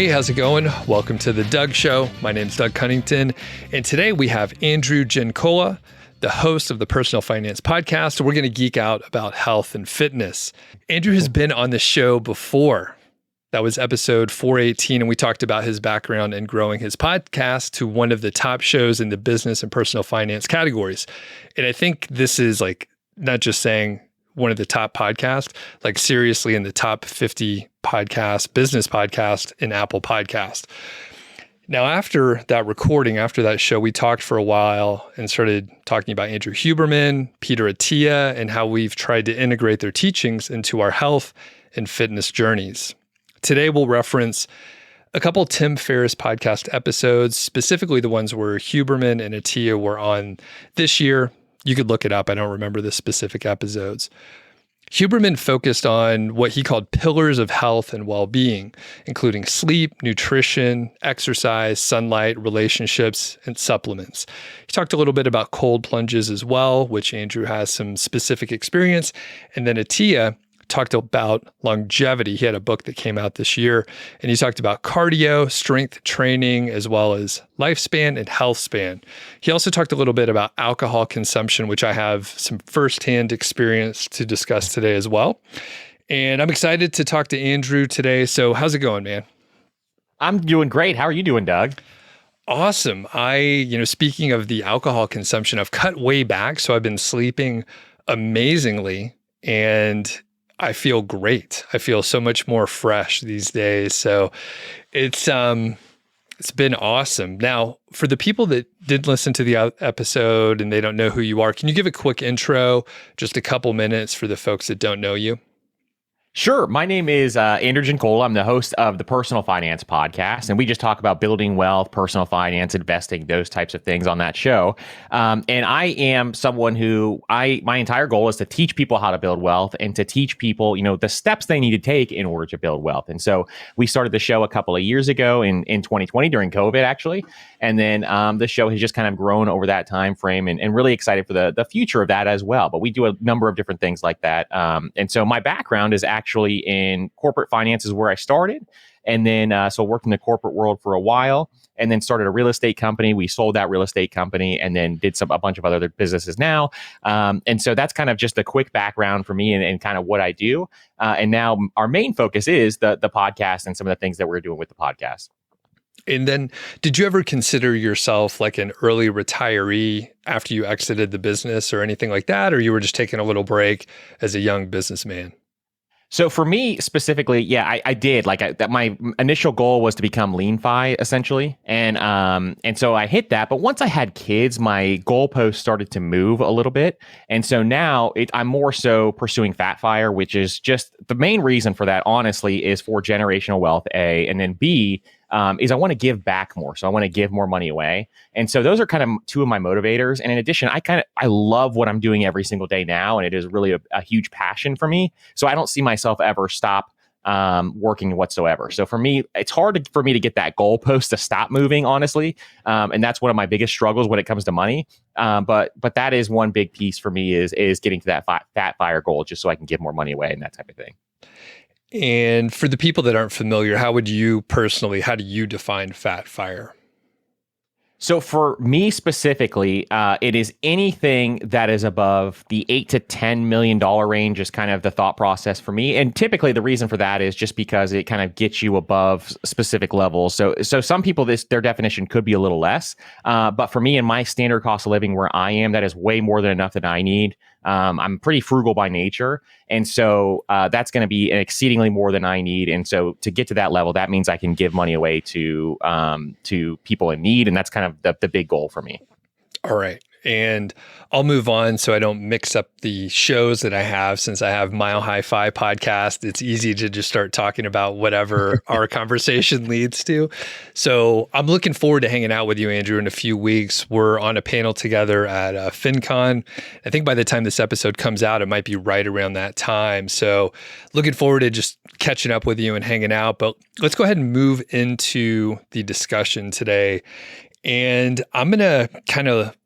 Hey, how's it going? Welcome to the Doug Show. My name's Doug Cunnington, and today we have Andrew Giancola, the host of the Personal Finance Podcast. We're going to geek out about health and fitness. Andrew has been on the show before. That was episode 418, and we talked about his background in growing his podcast to one of the top shows in the business and personal finance categories. And I think this is like not just saying one of the top podcasts, like seriously in the top 50 podcast, business podcast in Apple Podcast. Now, after that recording, after that show, we talked for a while and started talking about Andrew Huberman, Peter Attia, and how we've tried to integrate their teachings into our health and fitness journeys. Today, we'll reference a couple Tim Ferriss podcast episodes, specifically the ones where Huberman and Attia were on this year. You could look it up. I don't remember the specific episodes. Huberman focused on what he called pillars of health and well-being, including sleep, nutrition, exercise, sunlight, relationships, and supplements. He talked a little bit about cold plunges as well, which Andrew has some specific experience. And then Attia talked about longevity. He had a book that came out this year, and he talked about cardio, strength training, as well as lifespan and healthspan. He also talked a little bit about alcohol consumption, which I have some firsthand experience to discuss today as well. And I'm excited to talk to Andrew today. So how's it going, man? I'm doing great. How are you doing, Doug? Awesome. Speaking of the alcohol consumption, I've cut way back. So I've been sleeping amazingly, and I feel great. I feel so much more fresh these days. So it's been awesome. Now, for the people that did listen to the episode and they don't know who you are, can you give a quick intro, just a couple minutes for the folks that don't know you? Sure. My name is Andrew Giancola. I'm the host of the Personal Finance Podcast, and we just talk about building wealth, personal finance, investing, those types of things on that show. And I am someone who my entire goal is to teach people how to build wealth and to teach people, the steps they need to take in order to build wealth. And so we started the show a couple of years ago in 2020 during COVID, actually. And then the show has just kind of grown over that time frame, and really excited for the future of that as well. But we do a number of different things like that. And so my background is actually in corporate finance is where I started. And then so worked in the corporate world for a while, and then started a real estate company. We sold that real estate company and then did a bunch of other businesses now. And so that's kind of just a quick background for me and kind of what I do. And now our main focus is the podcast and some of the things that we're doing with the podcast. And then did you ever consider yourself like an early retiree after you exited the business or anything like that? Or you were just taking a little break as a young businessman? So for me specifically, yeah, I did. My initial goal was to become lean fi essentially, and so I hit that. But once I had kids, my goalpost started to move a little bit, and so now I'm more so pursuing fat fire, which is just the main reason for that. Honestly, is for generational wealth. A, and then B. Is I want to give back more. So I want to give more money away. And so those are kind of two of my motivators. And in addition, I love what I'm doing every single day now. And it is really a huge passion for me. So I don't see myself ever stop working whatsoever. So for me, it's hard for me to get that goalpost to stop moving, honestly. And that's one of my biggest struggles when it comes to money. But that is one big piece for me is getting to that fat fire goal, just so I can give more money away and that type of thing. And for the people that aren't familiar, how do you define fat fire? So for me specifically, it is anything that is above the $8 to $10 million range is kind of the thought process for me. And typically the reason for that is just because it kind of gets you above specific levels. So some people, their definition could be a little less. But for me and my standard cost of living where I am, that is way more than enough that I need. I'm pretty frugal by nature. And so that's going to be exceedingly more than I need. And so to get to that level, that means I can give money away to people in need. And that's kind of the big goal for me. All right. And I'll move on so I don't mix up the shows that I have. Since I have Mile High Fi podcast, it's easy to just start talking about whatever our conversation leads to. So I'm looking forward to hanging out with you, Andrew, in a few weeks. We're on a panel together at FinCon. I think by the time this episode comes out, it might be right around that time. So looking forward to just catching up with you and hanging out. But let's go ahead and move into the discussion today. And I'm going to kind of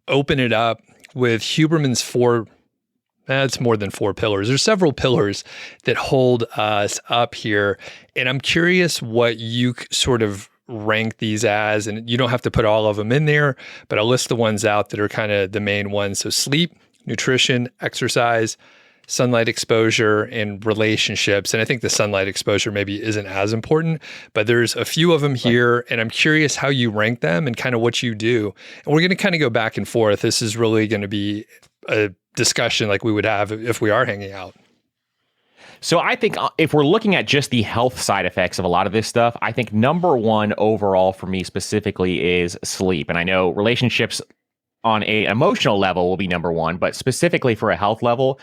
open it up with Huberman's 4 That's more than 4 pillars. There's several pillars that hold us up here. And I'm curious what you sort of rank these as. And you don't have to put all of them in there, but I'll list the ones out that are kind of the main ones. So sleep, nutrition, exercise, sunlight exposure, and relationships. And I think the sunlight exposure maybe isn't as important, but there's a few of them here. And I'm curious how you rank them and kind of what you do. And we're going to kind of go back and forth. This is really going to be a discussion like we would have if we are hanging out. So I think if we're looking at just the health side effects of a lot of this stuff, I think number one overall for me specifically is sleep. And I know relationships on an emotional level will be number one, but specifically for a health level,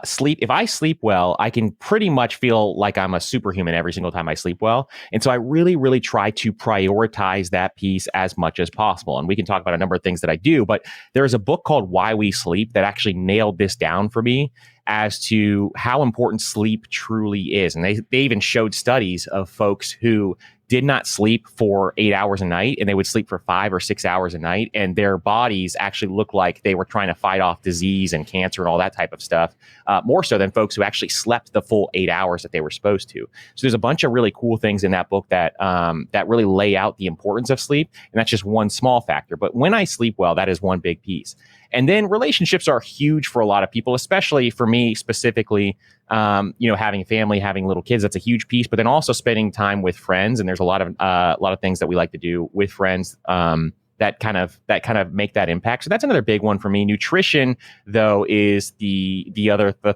sleep. If I sleep well, I can pretty much feel like I'm a superhuman every single time I sleep well. And so I really, really try to prioritize that piece as much as possible. And we can talk about a number of things that I do, but there's a book called Why We Sleep that actually nailed this down for me as to how important sleep truly is. And they even showed studies of folks who did not sleep for 8 hours a night, and they would sleep for 5 or 6 hours a night, and their bodies actually looked like they were trying to fight off disease and cancer and all that type of stuff, more so than folks who actually slept the full 8 hours that they were supposed to. So there's a bunch of really cool things in that book that that really lay out the importance of sleep, and that's just one small factor. But when I sleep well, that is one big piece. And then relationships are huge for a lot of people, especially for me specifically. Having a family, having little kids, that's a huge piece. But then also spending time with friends, and there's a lot of things that we like to do with friends that kind of make that impact. So that's another big one for me. Nutrition, though, is the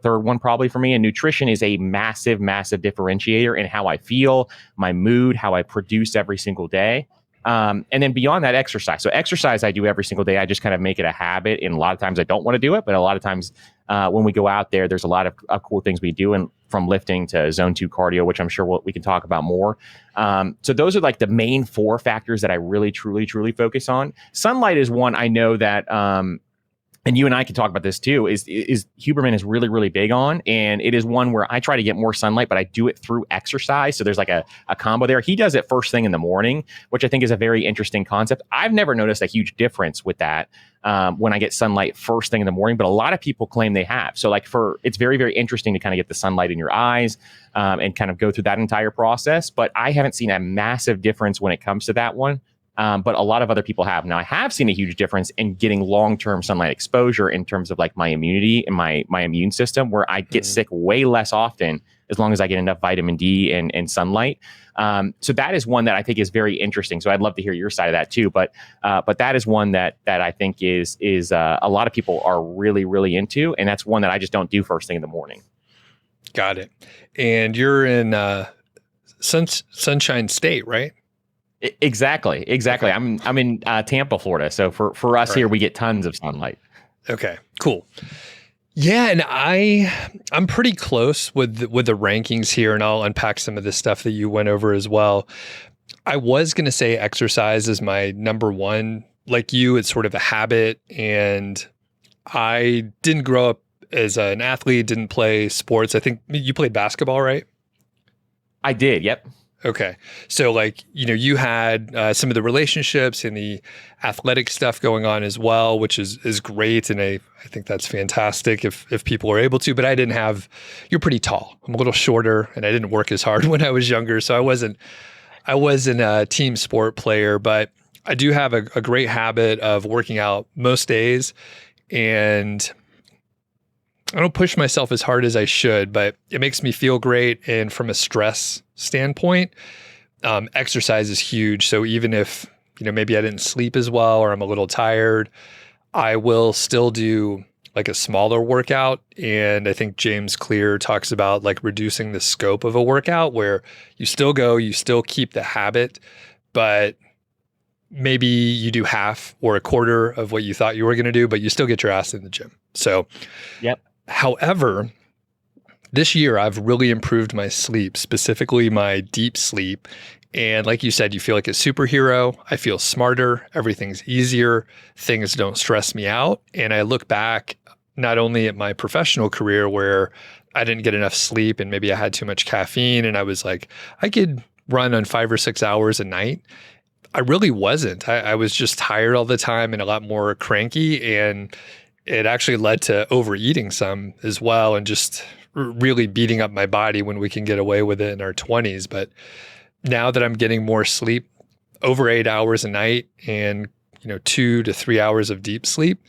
third one probably for me. And nutrition is a massive, massive differentiator in how I feel, my mood, how I produce every single day. And then beyond that, exercise. So exercise I do every single day. I just kind of make it a habit. And a lot of times I don't want to do it, but a lot of times when we go out there's a lot of cool things we do, and from lifting to zone 2 cardio, which I'm sure we can talk about more. So those are like the main 4 factors that I really, truly, truly focus on. Sunlight is one I know that, and you and I can talk about this too, is Huberman is really, really big on. And it is one where I try to get more sunlight, but I do it through exercise. So there's like a combo there. He does it first thing in the morning, which I think is a very interesting concept. I've never noticed a huge difference with that when I get sunlight first thing in the morning, but a lot of people claim they have. So it's very, very interesting to kind of get the sunlight in your eyes and kind of go through that entire process. But I haven't seen a massive difference when it comes to that one. But a lot of other people have. Now, I have seen a huge difference in getting long-term sunlight exposure in terms of like my immunity and my immune system, where I get sick way less often as long as I get enough vitamin D and sunlight. So that is one that I think is very interesting. So I'd love to hear your side of that too. But that is one that I think is a lot of people are really, really into. And that's one that I just don't do first thing in the morning. Got it. And you're in Sunshine State, right? Exactly. Okay. I'm in Tampa, Florida. So for us here, we get tons of sunlight. Okay, cool. Yeah, and I'm pretty close with the rankings here, and I'll unpack some of the stuff that you went over as well. I was going to say exercise is my number one. Like you, it's sort of a habit, and I didn't grow up as an athlete, didn't play sports. I think you played basketball, right? I did, yep. Okay. So you had some of the relationships and the athletic stuff going on as well, which is great. And I think that's fantastic if people are able to, but you're pretty tall. I'm a little shorter, and I didn't work as hard when I was younger. So I wasn't a team sport player, but I do have a great habit of working out most days, and I don't push myself as hard as I should, but it makes me feel great. And from a stress standpoint, exercise is huge. So even if, maybe I didn't sleep as well, or I'm a little tired, I will still do like a smaller workout. And I think James Clear talks about like reducing the scope of a workout, where you still keep the habit, but maybe you do half or a quarter of what you thought you were going to do, but you still get your ass in the gym. So, yep. However, this year I've really improved my sleep, specifically my deep sleep. And like you said, you feel like a superhero. I feel smarter. Everything's easier. Things don't stress me out. And I look back not only at my professional career, where I didn't get enough sleep and maybe I had too much caffeine, and I was like, I could run on 5 or 6 hours a night. I really wasn't. I was just tired all the time and a lot more cranky. And it actually led to overeating some as well, and just really beating up my body when we can get away with it in our 20s. But now that I'm getting more sleep, over 8 hours a night, and 2 to 3 hours of deep sleep,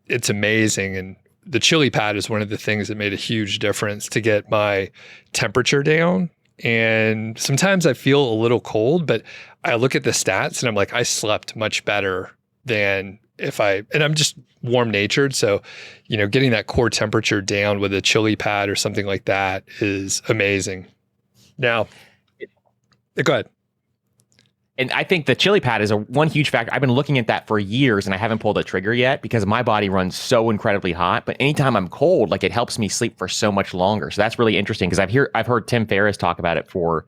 it's amazing. And the chili pad is one of the things that made a huge difference to get my temperature down. And sometimes I feel a little cold, but I look at the stats and I'm like, I slept much better than and I'm just warm natured. So, getting that core temperature down with a chili pad or something like that is amazing. Now, go ahead. And I think the chili pad is one huge factor. I've been looking at that for years and I haven't pulled a trigger yet because my body runs so incredibly hot. But anytime I'm cold, like, it helps me sleep for so much longer. So that's really interesting because I've heard Tim Ferriss talk about it for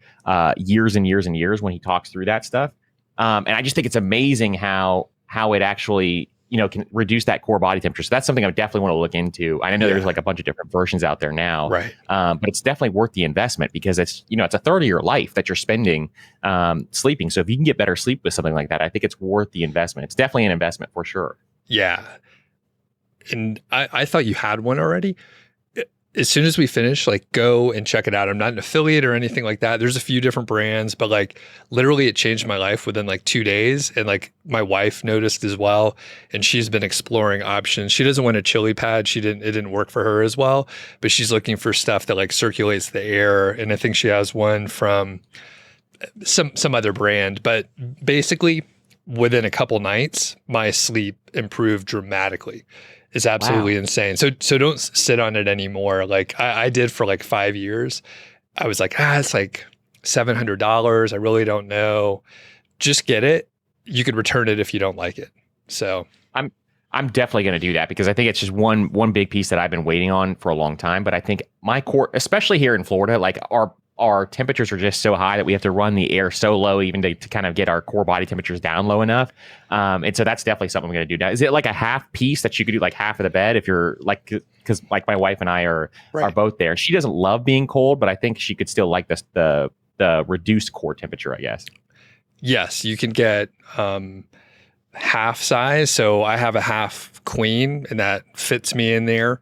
years and years and years when he talks through that stuff. And I just think it's amazing how it actually can reduce that core body temperature. So that's something I definitely want to look into. I know there's like a bunch of different versions out there now, right? But it's definitely worth the investment because it's a third of your life that you're spending sleeping. So if you can get better sleep with something like that, I think it's worth the investment. It's definitely an investment for sure. Yeah. And I thought you had one already. As soon as we finish, like, go and check it out. I'm not an affiliate or anything like that. There's a few different brands, but like, literally it changed my life within like 2 days. And like, my wife noticed as well, and she's been exploring options. She doesn't want a chili pad. It didn't work for her as well, but she's looking for stuff that like circulates the air. And I think she has one from some other brand, but basically within a couple nights, my sleep improved dramatically. Is absolutely insane. So don't sit on it anymore. Like I did for like 5 years. I was like, it's like $700. I really don't know. Just get it. You could return it if you don't like it. So I'm definitely going to do that because I think it's just one big piece that I've been waiting on for a long time. But I think my core, especially here in Florida, like our temperatures are just so high that we have to run the air so low even to kind of get our core body temperatures down low enough. And so that's definitely something I'm going to do now. Is it like a half piece that you could do like half of the bed if you're like, because like my wife and I are both there. She doesn't love being cold, but I think she could still like the reduced core temperature, I guess. Yes, you can get half size. So I have a half queen and that fits me in there.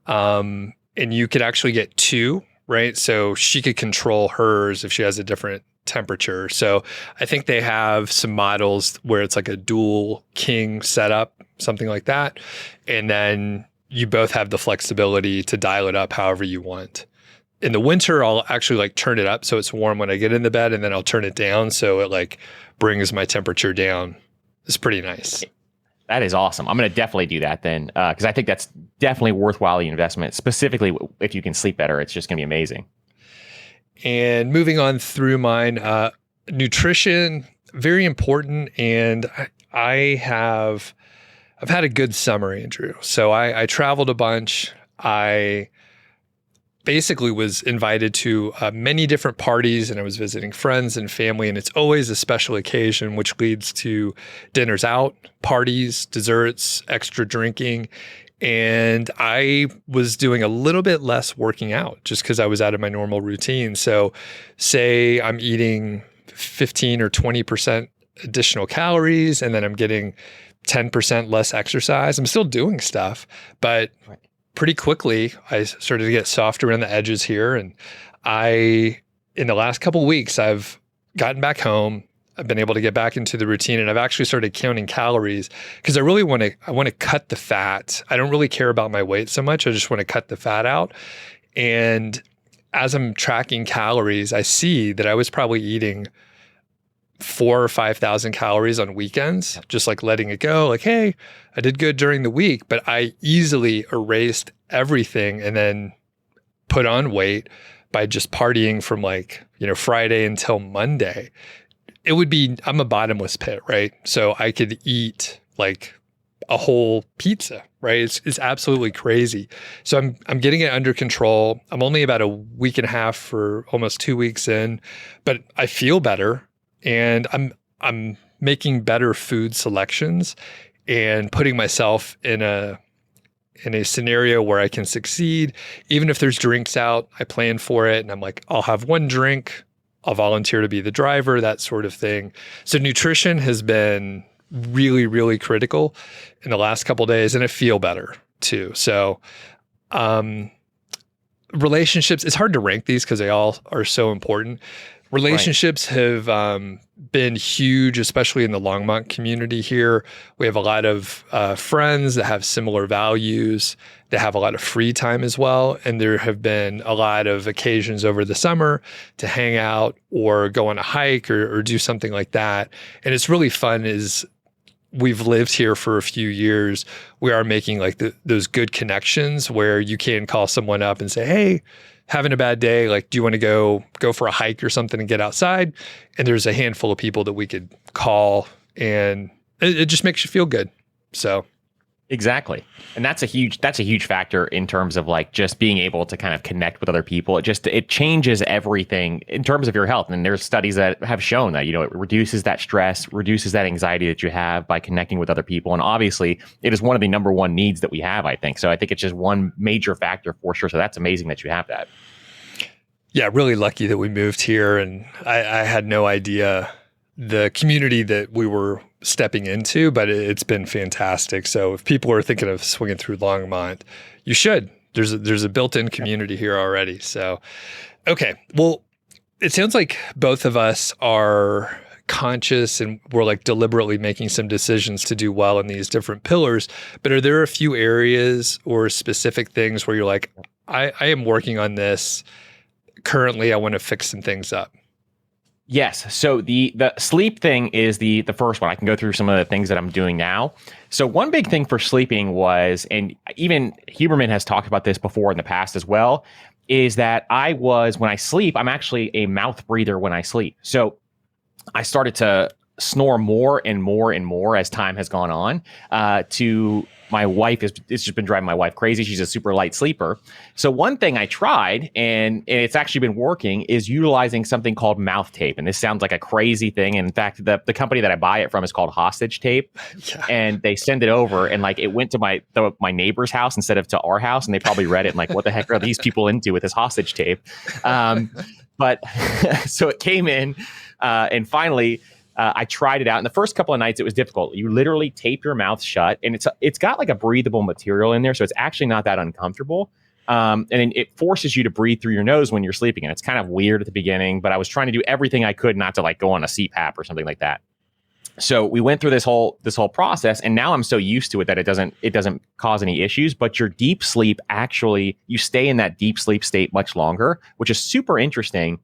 And you could actually get two. Right. So she could control hers if she has a different temperature. So I think they have some models where it's like a dual king setup, something like that. And then you both have the flexibility to dial it up however you want. In the winter, I'll actually like turn it up so it's warm when I get in the bed, and then I'll turn it down so it like brings my temperature down. It's pretty nice. That is awesome. I'm going to definitely do that then because I think that's definitely worthwhile the investment, specifically if you can sleep better. It's just going to be amazing. And moving on through mine, nutrition, very important. And I've had a good summer, Andrew. So I traveled a bunch. I basically was invited to many different parties, and I was visiting friends and family, and it's always a special occasion, which leads to dinners out, parties, desserts, extra drinking. And I was doing a little bit less working out just because I was out of my normal routine. So say I'm eating 15 or 20% additional calories, and then I'm getting 10% less exercise. I'm still doing stuff, but pretty quickly, I started to get softer around the edges here. And in the last couple of weeks, I've gotten back home. I've been able to get back into the routine, and I've actually started counting calories because I really want to cut the fat. I don't really care about my weight so much. I just want to cut the fat out. And as I'm tracking calories, I see that I was probably eating 4,000 or 5,000 calories on weekends, just like letting it go. Like, hey, I did good during the week, but I easily erased everything and then put on weight by just partying from like, Friday until Monday. I'm a bottomless pit, right? So I could eat like a whole pizza, right? It's absolutely crazy. So I'm getting it under control. I'm only about a week and a half or almost 2 weeks in, but I feel better. And I'm making better food selections and putting myself in a scenario where I can succeed. Even if there's drinks out, I plan for it. And I'm like, I'll have one drink. I'll volunteer to be the driver, that sort of thing. So nutrition has been really, really critical in the last couple of days, and I feel better. too. So, relationships, it's hard to rank these because they all are so important. Relationships have been huge, especially in the Longmont community here. We have a lot of friends that have similar values, that have a lot of free time as well. And there have been a lot of occasions over the summer to hang out or go on a hike or do something like that. And it's really fun is we've lived here for a few years. We are making like those good connections where you can call someone up and say, hey, having a bad day, like, do you want to go for a hike or something and get outside? And there's a handful of people that we could call, and it just makes you feel good. So exactly. And that's a huge factor in terms of like just being able to kind of connect with other people. It changes everything in terms of your health. And there's studies that have shown that, it reduces that stress, reduces that anxiety that you have by connecting with other people. And obviously it is one of the number one needs that we have, I think. So I think it's just one major factor for sure. So that's amazing that you have that. Yeah, really lucky that we moved here. And I had no idea the community that we were stepping into, but it's been fantastic. So if people are thinking of swinging through Longmont, you should. There's a built-in community here already. So, okay. Well, it sounds like both of us are conscious and we're like deliberately making some decisions to do well in these different pillars. But are there a few areas or specific things where you're like, I am working on this currently, I want to fix some things up? Yes. So the sleep thing is the first one. I can go through some of the things that I'm doing now. So one big thing for sleeping was, and even Huberman has talked about this before in the past as well, is that when I sleep, I'm actually a mouth breather when I sleep. So I started to snore more and more and more as time has gone on. To my wife, it's just been driving my wife crazy. She's a super light sleeper. So one thing I tried, and it's actually been working, is utilizing something called mouth tape. And this sounds like a crazy thing. And in fact, the company that I buy it from is called Hostage Tape. Yeah. And they send it over, and like it went to my neighbor's house instead of to our house. And they probably read it and like, what the heck are these people into with this hostage tape? But so it came in, and finally, I tried it out. And the first couple of nights, it was difficult. You literally tape your mouth shut, and it's got like a breathable material in there, so it's actually not that uncomfortable. And it forces you to breathe through your nose when you're sleeping, and it's kind of weird at the beginning. But I was trying to do everything I could not to like go on a CPAP or something like that. So we went through this whole process, and now I'm so used to it that it doesn't cause any issues. But your deep sleep, actually, you stay in that deep sleep state much longer, which is super interesting.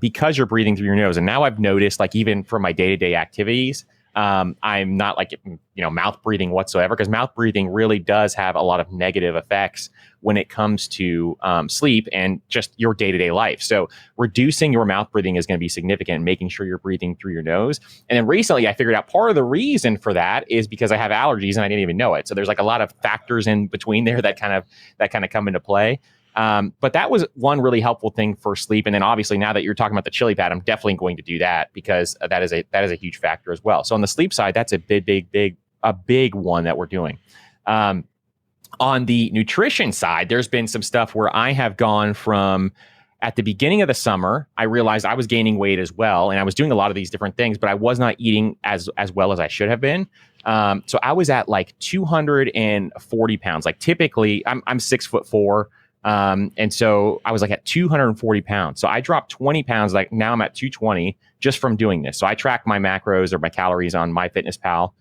Because you're breathing through your nose. And now I've noticed, like, even for my day-to-day activities, I'm not like, mouth breathing whatsoever, because mouth breathing really does have a lot of negative effects when it comes to sleep and just your day-to-day life. So reducing your mouth breathing is going to be significant, and making sure you're breathing through your nose. And then recently I figured out part of the reason for that is because I have allergies and I didn't even know it. So there's like a lot of factors in between there that kind of come into play. But that was one really helpful thing for sleep. And then obviously now that you're talking about the chili pad, I'm definitely going to do that, because that is a huge factor as well. So on the sleep side, that's a big one that we're doing. On the nutrition side, there's been some stuff where I have gone from, at the beginning of the summer, I realized I was gaining weight as well. And I was doing a lot of these different things, but I was not eating as well as I should have been. So I was at like 240 pounds. Like typically I'm 6'4". And so I was like at 240 pounds. So I dropped 20 pounds. Like now I'm at 220 just from doing this. So I track my macros or my calories on MyFitnessPal,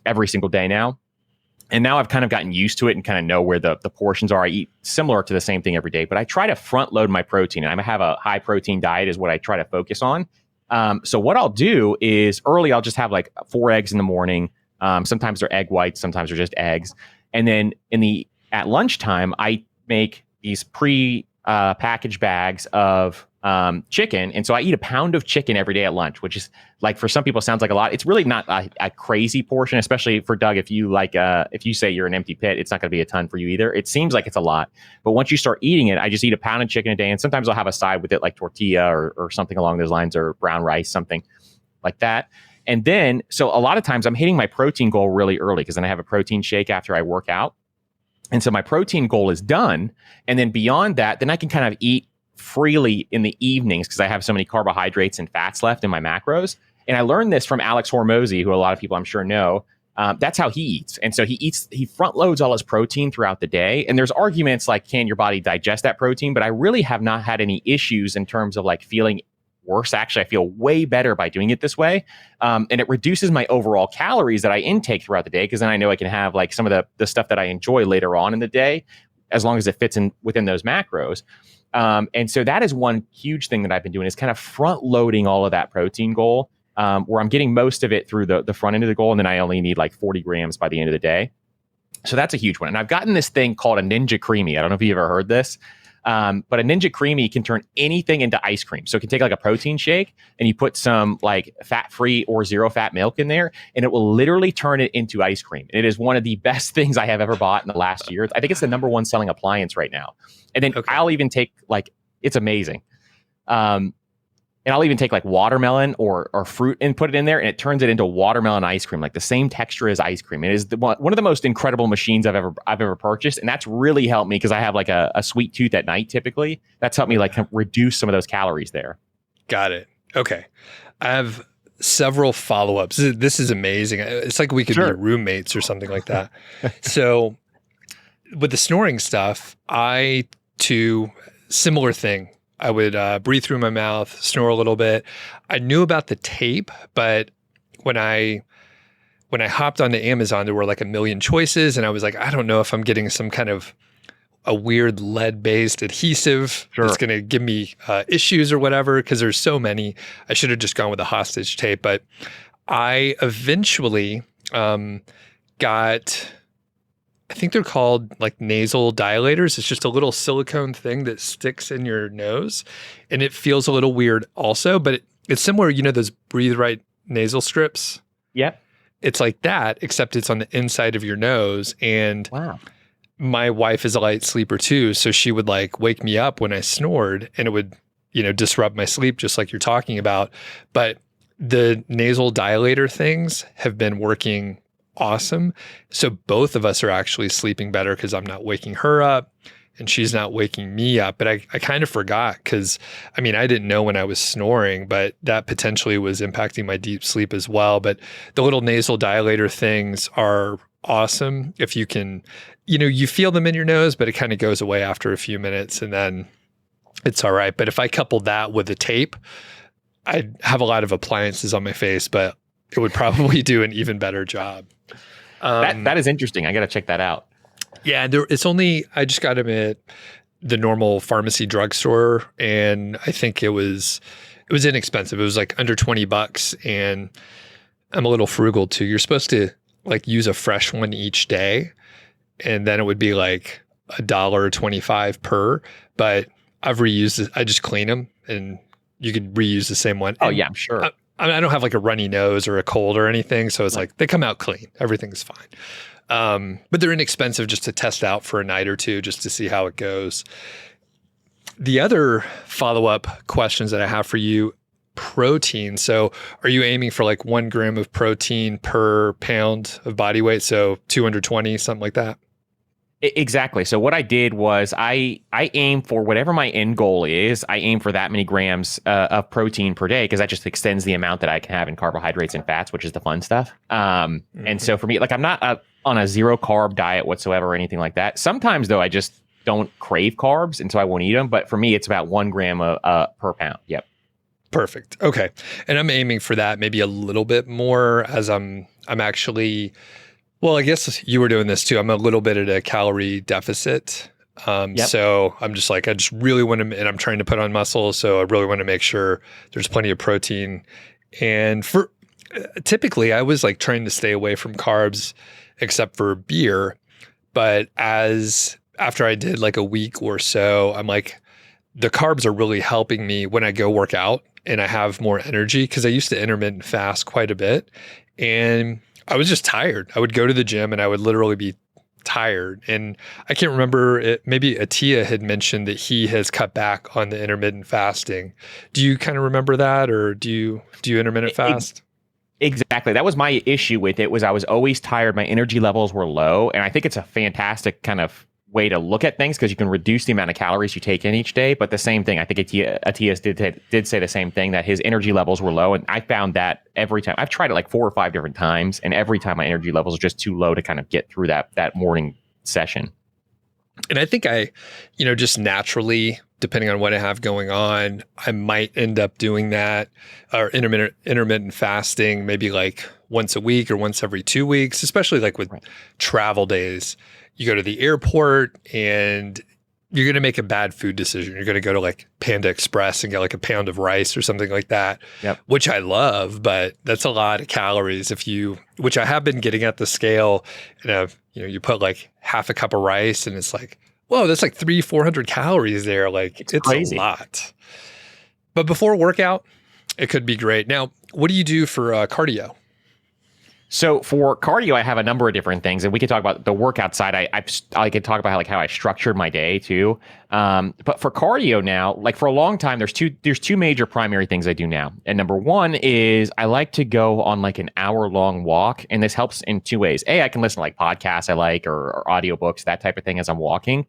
every single day now. And now I've kind of gotten used to it and kind of know where the portions are. I eat similar to the same thing every day, but I try to front load my protein, and I have a high protein diet is what I try to focus on. So what I'll do is early, I'll just have like 4 eggs in the morning. Sometimes they're egg whites, sometimes they're just eggs. And then at lunchtime, I make these packaged bags of chicken. And so I eat a pound of chicken every day at lunch, which is, like, for some people sounds like a lot. It's really not a crazy portion, especially for Doug. If you say you're an empty pit, it's not going to be a ton for you either. It seems like it's a lot, but once you start eating it, I just eat a pound of chicken a day. And sometimes I'll have a side with it, like tortilla or something along those lines, or brown rice, something like that. And then, so a lot of times I'm hitting my protein goal really early, because then I have a protein shake after I work out. And so my protein goal is done. And then beyond that, then I can kind of eat freely in the evenings, because I have so many carbohydrates and fats left in my macros. And I learned this from Alex Hormozy, who a lot of people I'm sure know. That's how he eats. And so he front loads all his protein throughout the day. And there's arguments like, can your body digest that protein? But I really have not had any issues in terms of like feeling worse. Actually, I feel way better by doing it this way. And it reduces my overall calories that I intake throughout the day, because then I know I can have like some of the stuff that I enjoy later on in the day, as long as it fits in within those macros. And so that is one huge thing that I've been doing, is kind of front loading all of that protein goal, where I'm getting most of it through the front end of the goal. And then I only need like 40 grams by the end of the day. So that's a huge one. And I've gotten this thing called a Ninja Creamy. I don't know if you've ever heard this. But a Ninja Creamy can turn anything into ice cream. So it can take like a protein shake and you put some like fat-free or zero-fat milk in there, and it will literally turn it into ice cream. And it is one of the best things I have ever bought in the last year. I think it's the number one selling appliance right now. And then I'll even take like, it's amazing. And I'll even take like watermelon or fruit and put it in there, and it turns it into watermelon ice cream, like the same texture as ice cream. It is one of the most incredible machines I've ever purchased, and that's really helped me because I have like a sweet tooth at night typically. That's helped me like reduce some of those calories there. Got it. Okay, I have several follow-ups. This is amazing. It's like we could be roommates or something like that. So with the snoring stuff, I too, similar thing. I would breathe through my mouth, snore a little bit. I knew about the tape, but when I hopped onto Amazon, there were like a million choices, and I was like, I don't know if I'm getting some kind of a weird lead-based adhesive that's going to give me issues or whatever, because there's so many. I should have just gone with a hostage tape, but I eventually got, I think they're called like nasal dilators. It's just a little silicone thing that sticks in your nose, and it feels a little weird also, but it's similar, those Breathe Right nasal strips. Yep. It's like that, except it's on the inside of your nose. And wow. My wife is a light sleeper too, so she would like wake me up when I snored, and it would, disrupt my sleep just like you're talking about. But the nasal dilator things have been working awesome. So both of us are actually sleeping better because I'm not waking her up and she's not waking me up. But I kind of forgot because, I didn't know when I was snoring, but that potentially was impacting my deep sleep as well. But the little nasal dilator things are awesome. If you can, you feel them in your nose, but it kind of goes away after a few minutes and then it's all right. But if I coupled that with the tape, I'd have a lot of appliances on my face, but it would probably do an even better job. That is interesting. I got to check that out. Yeah, I just got them at the normal pharmacy drugstore, and I think it was inexpensive. It was like under $20, and I'm a little frugal too. You're supposed to like use a fresh one each day, and then it would be like $1.25 per. But I've reused it. I just clean them, and you could reuse the same one. Oh, yeah, I'm sure. I don't have like a runny nose or a cold or anything. So it's like they come out clean. Everything's fine. But they're inexpensive just to test out for a night or two just to see how it goes. The other follow-up questions that I have for you, protein. So are you aiming for like 1 gram of protein per pound of body weight? So 220, something like that? Exactly. So what I did was I aim for whatever my end goal is. I aim for that many grams of protein per day, because that just extends the amount that I can have in carbohydrates and fats, which is the fun stuff. And so for me, like I'm not on a zero carb diet whatsoever or anything like that. Sometimes though, I just don't crave carbs, and so I won't eat them. But for me, it's about 1 gram per pound. Yep. Perfect. Okay. And I'm aiming for that, maybe a little bit more, as I'm actually, well, I guess you were doing this too. I'm a little bit at a calorie deficit. So I'm just like, I just really want to, and I'm trying to put on muscle. So I really want to make sure there's plenty of protein. And for typically I was like trying to stay away from carbs except for beer. But after I did like a week or so, I'm like, the carbs are really helping me when I go work out and I have more energy, because I used to intermittent fast quite a bit. And I was just tired. I would go to the gym and I would literally be tired. And I can't remember it. Maybe Atia had mentioned that he has cut back on the intermittent fasting. Do you kind of remember that, or do you intermittent fast? Exactly. That was my issue with it, was I was always tired. My energy levels were low. And I think it's a fantastic kind of way to look at things because you can reduce the amount of calories you take in each day. But the same thing, I think Atias did say the same thing, that his energy levels were low. And I found that every time. I've tried it like 4 or 5 different times, and every time my energy levels are just too low to kind of get through that morning session. And I think just naturally, depending on what I have going on, I might end up doing that, or intermittent fasting, maybe like once a week or once every 2 weeks, especially like with travel days. You go to the airport and you're going to make a bad food decision. You're going to go to like Panda Express and get like a pound of rice or something like that, which I love, but that's a lot of calories which I have been getting at the scale. And you put like half a cup of rice and it's like, whoa, that's like 300-400 calories there. Like it's crazy. A lot. But before workout, it could be great. Now, what do you do for cardio? So for cardio, I have a number of different things, and we could talk about the workout side. I could talk about how I structured my day too. But for cardio now, like for a long time, there's two major primary things I do now. And number one is I like to go on like an hour-long walk, and this helps in 2 ways. A, I can listen to like podcasts I like or audiobooks, that type of thing as I'm walking.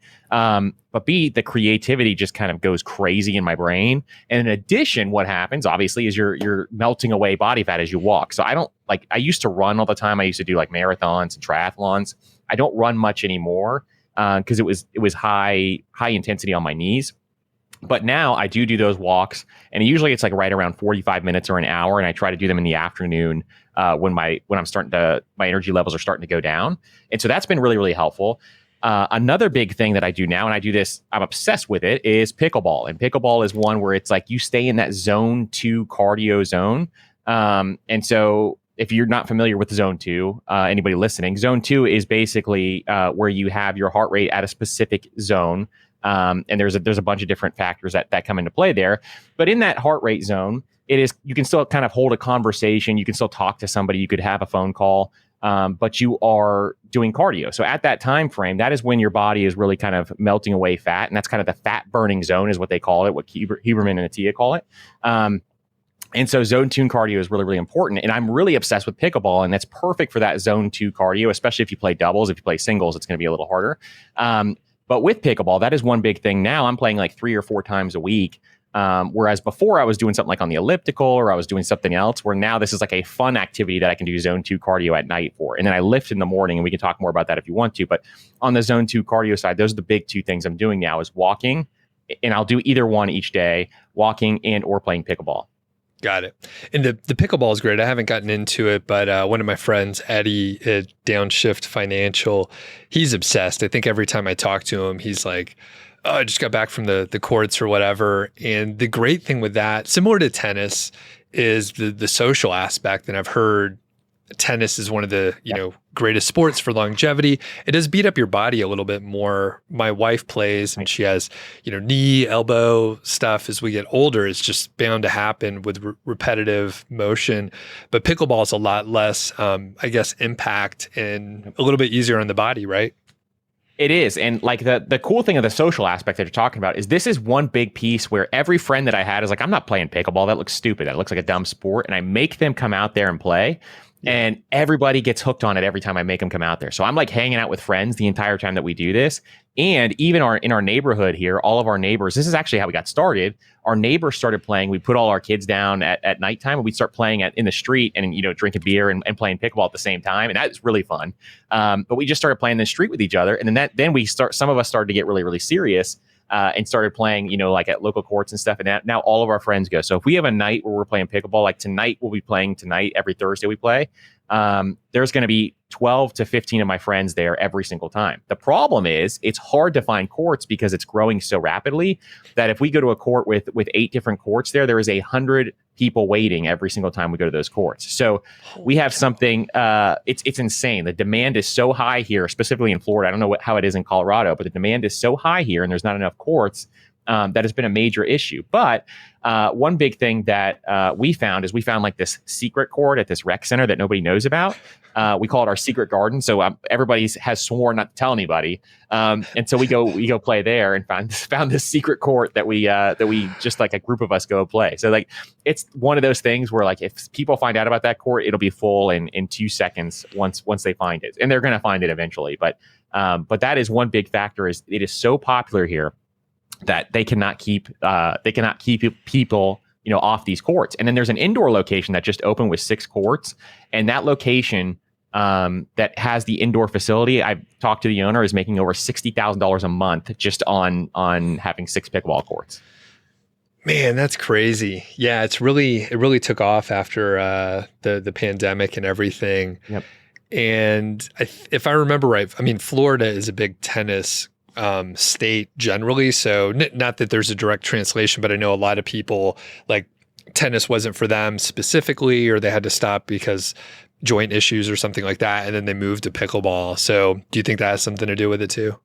But B, the creativity just kind of goes crazy in my brain. And in addition, what happens obviously is you're melting away body fat as you walk. So I used to run all the time. I used to do like marathons and triathlons. I don't run much anymore because it was high intensity on my knees. But now I do those walks, and usually it's like right around 45 minutes or an hour, and I try to do them in the afternoon when my energy levels are starting to go down. And so that's been really, really helpful. Another big thing that I do now, and I do this, I'm obsessed with it, is pickleball. And pickleball is one where it's like you stay in that zone 2 cardio zone. And so if you're not familiar with zone 2, anybody listening, zone 2 is basically where you have your heart rate at a specific zone. And there's a bunch of different factors that come into play there. But in that heart rate zone, you can still kind of hold a conversation. You can still talk to somebody. You could have a phone call. But you are doing cardio. So at that time frame, that is when your body is really kind of melting away fat. And that's kind of the fat burning zone is what they call it, what Huberman and Atia call it. And so zone 2 cardio is really, really important. And I'm really obsessed with pickleball, and that's perfect for that zone 2 cardio, especially if you play doubles. If you play singles, it's going to be a little harder. But with pickleball, that is one big thing. Now I'm playing like 3 or 4 times a week. Whereas before I was doing something like on the elliptical, or I was doing something else, where now this is like a fun activity that I can do zone 2 cardio at night for. And then I lift in the morning, and we can talk more about that if you want to. But on the zone 2 cardio side, those are the big 2 things I'm doing now, is walking, and I'll do either one each day, walking and or playing pickleball. Got it. And the pickleball is great. I haven't gotten into it, but one of my friends, Eddie at Downshift Financial, he's obsessed. I think every time I talk to him, he's like, oh, I just got back from the courts or whatever. And the great thing with that, similar to tennis, is the social aspect. And I've heard tennis is one of the greatest sports for longevity. It does beat up your body a little bit more. My wife plays, and she has knee, elbow stuff. As we get older, it's just bound to happen with repetitive motion. But pickleball is a lot less, impact, and a little bit easier on the body, right? It is. And like the cool thing of the social aspect that you're talking about is this is one big piece where every friend that I had is like, I'm not playing pickleball. That looks stupid. That looks like a dumb sport. And I make them come out there and play. And everybody gets hooked on it every time I make them come out there. So I'm like hanging out with friends the entire time that we do this. And even in our neighborhood here, all of our neighbors, this is actually how we got started. Our neighbors started playing. We put all our kids down at nighttime, and we'd start playing in the street and, drinking beer and playing pickleball at the same time. And that's really fun. But we just started playing in the street with each other. And then some of us started to get really, really serious. And started playing, like at local courts and stuff. And now all of our friends go. So if we have a night where we're playing pickleball, like tonight, we'll be playing tonight. Every Thursday we play. There's going to be 12 to 15 of my friends there every single time. The problem is it's hard to find courts because it's growing so rapidly that if we go to a court with 8 different courts there is 100 people waiting every single time we go to those courts. So we have something, it's insane. The demand is so high here, specifically in Florida. I don't know how it is in Colorado, but the demand is so high here, and there's not enough courts that has been a major issue. But one big thing that we found like this secret court at this rec center that nobody knows about. We call it our secret garden. So everybody has sworn not to tell anybody. And so we go play there and found this secret court that we just like a group of us go play. So like it's one of those things where like if people find out about that court, it'll be full in 2 seconds once they find it, and they're going to find it eventually. But that is one big factor, is it is so popular here that they cannot keep people off these courts. And then there's an indoor location that just opened with 6 courts, and that location that has the indoor facility, I've talked to the owner, is making over $60,000 a month just on having 6 pickleball courts. Man, that's crazy. Yeah, it really took off after the pandemic and everything. Yep. And if I remember right, I mean, Florida is a big tennis state generally. So not that there's a direct translation, but I know a lot of people, like, tennis wasn't for them specifically, or they had to stop because joint issues or something like that, and then they moved to pickleball. So do you think that has something to do with it too?